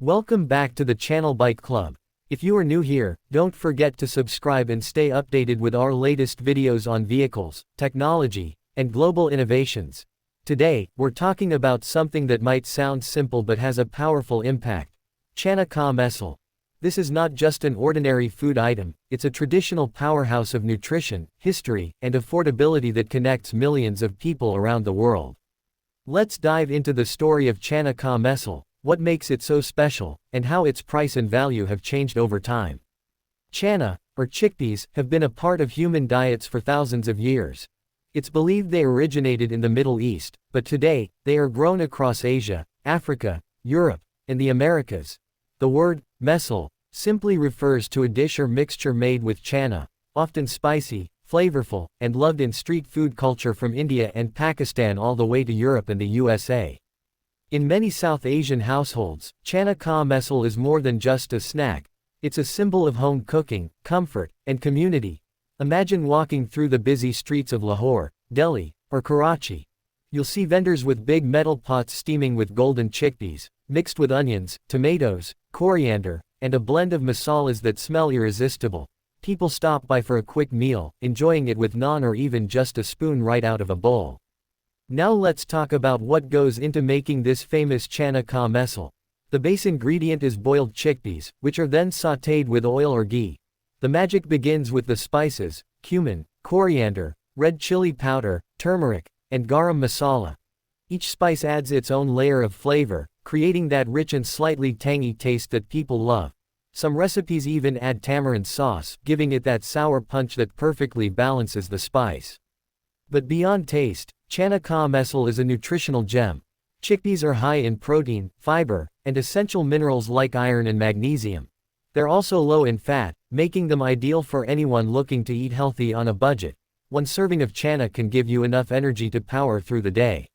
Welcome back to the Channel Bike Club. If you are new here, don't forget to subscribe and stay updated with our latest videos on vehicles, technology, and global innovations. Today, we're talking about something that might sound simple but has a powerful impact. Chana ka mesel. This is not just an ordinary food item, it's a traditional powerhouse of nutrition, history, and affordability that connects millions of people around the world. Let's dive into the story of Chana ka mesel, what makes it so special, and how its price and value have changed over time. Chana, or chickpeas, have been a part of human diets for thousands of years. It's believed they originated in the Middle East, but today, they are grown across Asia, Africa, Europe, and the Americas. The word, mesel, simply refers to a dish or mixture made with chana, often spicy, flavorful, and loved in street food culture from India and Pakistan all the way to Europe and the USA. In many South Asian households, chana ka mesel is more than just a snack. It's a symbol of home cooking, comfort, and community. Imagine walking through the busy streets of Lahore, Delhi, or Karachi. You'll see vendors with big metal pots steaming with golden chickpeas, mixed with onions, tomatoes, coriander, and a blend of masalas that smell irresistible. People stop by for a quick meal, enjoying it with naan or even just a spoon right out of a bowl. Now let's talk about what goes into making this famous chana ka mesel. The base ingredient is boiled chickpeas, which are then sautéed with oil or ghee. The magic begins with the spices, cumin, coriander, red chili powder, turmeric, and garam masala. Each spice adds its own layer of flavor, creating that rich and slightly tangy taste that people love. Some recipes even add tamarind sauce, giving it that sour punch that perfectly balances the spice. But beyond taste, chana ka mesel is a nutritional gem. Chickpeas are high in protein, fiber, and essential minerals like iron and magnesium. They're also low in fat, making them ideal for anyone looking to eat healthy on a budget. One serving of chana can give you enough energy to power through the day.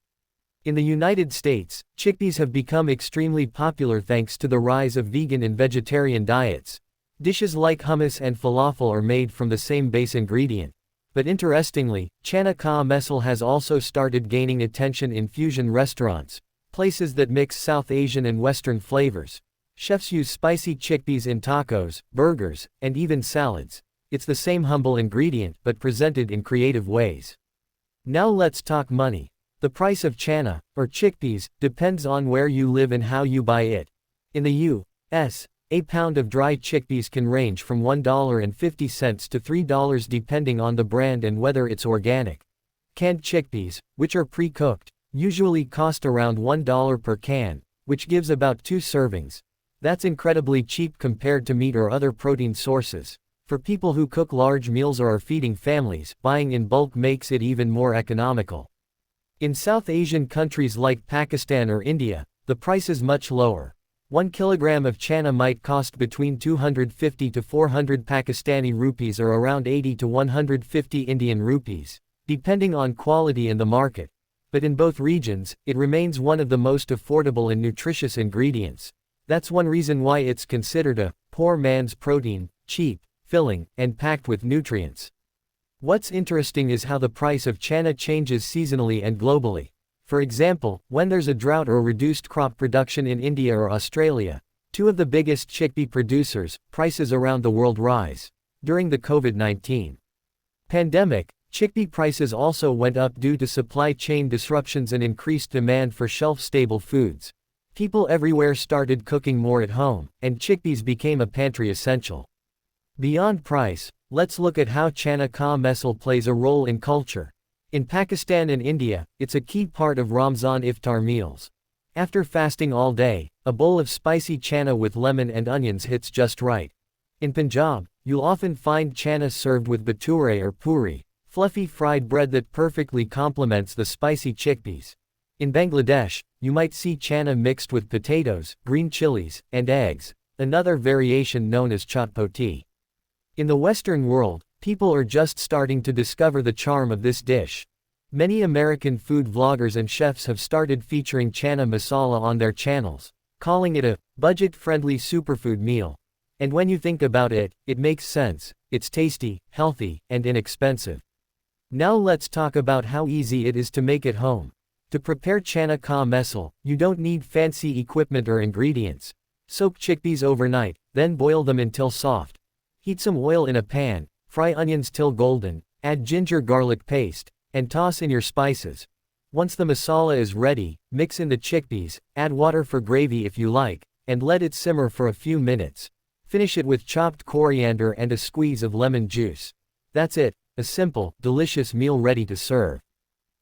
In the United States, chickpeas have become extremely popular thanks to the rise of vegan and vegetarian diets. Dishes like hummus and falafel are made from the same base ingredient. But interestingly, chana ka mesel has also started gaining attention in fusion restaurants, places that mix South Asian and Western flavors. Chefs use spicy chickpeas in tacos, burgers, and even salads. It's the same humble ingredient but presented in creative ways. Now let's talk money. The price of chana, or chickpeas, depends on where you live and how you buy it. In the U.S., a pound of dry chickpeas can range from $1.50 to $3 depending on the brand and whether it's organic. Canned chickpeas, which are pre-cooked, usually cost around $1 per can, which gives about 2 servings. That's incredibly cheap compared to meat or other protein sources. For people who cook large meals or are feeding families, buying in bulk makes it even more economical. In South Asian countries like Pakistan or India, the price is much lower. 1 kilogram of chana might cost between 250 to 400 Pakistani rupees or around 80 to 150 Indian rupees, depending on quality and the market. But in both regions, it remains one of the most affordable and nutritious ingredients. That's one reason why it's considered a poor man's protein, cheap, filling, and packed with nutrients. What's interesting is how the price of chana changes seasonally and globally. For example, when there's a drought or reduced crop production in India or Australia, 2 of the biggest chickpea producers, prices around the world rise. During the COVID-19 pandemic, chickpea prices also went up due to supply chain disruptions and increased demand for shelf-stable foods. People everywhere started cooking more at home, and chickpeas became a pantry essential. Beyond price, let's look at how chana ka mesel plays a role in culture. In Pakistan and India, it's a key part of Ramzan iftar meals. After fasting all day, a bowl of spicy chana with lemon and onions hits just right. In Punjab, you'll often find chana served with bhature or puri, fluffy fried bread that perfectly complements the spicy chickpeas. In Bangladesh, you might see chana mixed with potatoes, green chilies, and eggs, another variation known as chatpoti. In the Western world, people are just starting to discover the charm of this dish. Many American food vloggers and chefs have started featuring chana masala on their channels, calling it a budget-friendly superfood meal. And when you think about it, it makes sense. It's tasty, healthy, and inexpensive. Now let's talk about how easy it is to make at home. To prepare chana ka mesel, you don't need fancy equipment or ingredients. Soak chickpeas overnight, then boil them until soft. Heat some oil in a pan, fry onions till golden, add ginger garlic paste, and toss in your spices. Once the masala is ready, mix in the chickpeas, add water for gravy if you like, and let it simmer for a few minutes. Finish it with chopped coriander and a squeeze of lemon juice. That's it, a simple, delicious meal ready to serve.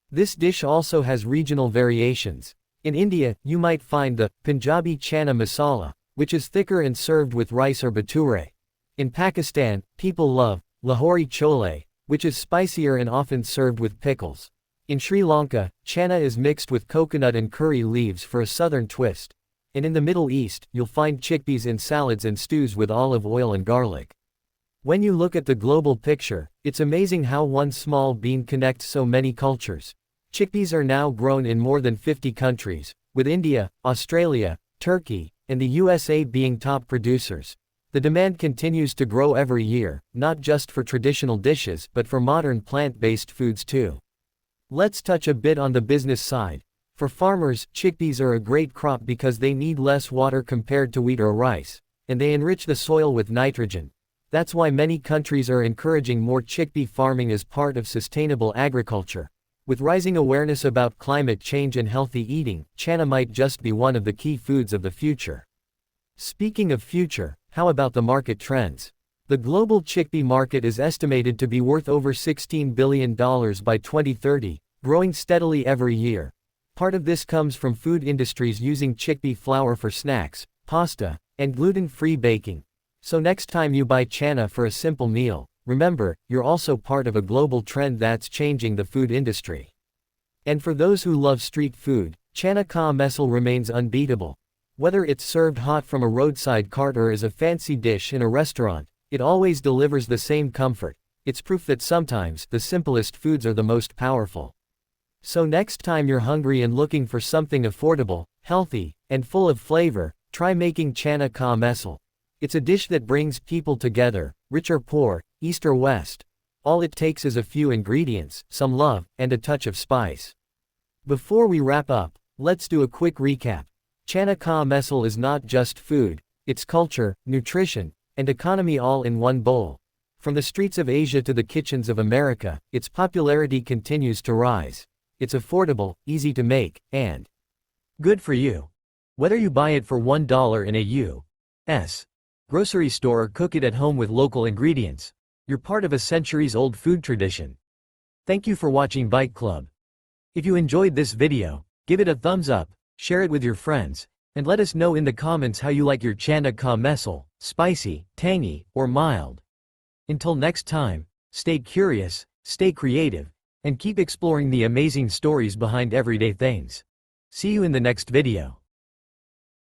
This dish also has regional variations. In India, you might find the Punjabi chana masala, which is thicker and served with rice or bhature. In Pakistan, people love Lahori chole, which is spicier and often served with pickles. In Sri Lanka, chana is mixed with coconut and curry leaves for a southern twist. And in the Middle East, you'll find chickpeas in salads and stews with olive oil and garlic. When you look at the global picture, it's amazing how one small bean connects so many cultures. Chickpeas are now grown in more than 50 countries, with India, Australia, Turkey, and the USA being top producers. The demand continues to grow every year, not just for traditional dishes but for modern plant-based foods too. Let's touch a bit on the business side. For farmers, chickpeas are a great crop because they need less water compared to wheat or rice, and they enrich the soil with nitrogen. That's why many countries are encouraging more chickpea farming as part of sustainable agriculture. With rising awareness about climate change and healthy eating, chana might just be one of the key foods of the future. Speaking of future, how about the market trends? The global chickpea market is estimated to be worth over $16 billion by 2030, growing steadily every year. Part of this comes from food industries using chickpea flour for snacks, pasta, and gluten-free baking. So next time you buy chana for a simple meal, remember, you're also part of a global trend that's changing the food industry. And for those who love street food, chana ka mesal remains unbeatable. Whether it's served hot from a roadside cart or as a fancy dish in a restaurant, it always delivers the same comfort. It's proof that sometimes the simplest foods are the most powerful. So next time you're hungry and looking for something affordable, healthy, and full of flavor, try making chana ka mesal. It's a dish that brings people together, rich or poor, east or west. All it takes is a few ingredients, some love, and a touch of spice. Before we wrap up, let's do a quick recap. Chana ka mesal is not just food, it's culture, nutrition, and economy all in one bowl. From the streets of Asia to the kitchens of America, its popularity continues to rise. It's affordable, easy to make, and good for you. Whether you buy it for $1 in a U.S. grocery store or cook it at home with local ingredients, you're part of a centuries-old food tradition. Thank you for watching Bite Club. If you enjoyed this video, give it a thumbs up, share it with your friends, and let us know in the comments how you like your chana ka mesal, spicy, tangy, or mild. Until next time, stay curious, stay creative, and keep exploring the amazing stories behind everyday things. See you in the next video.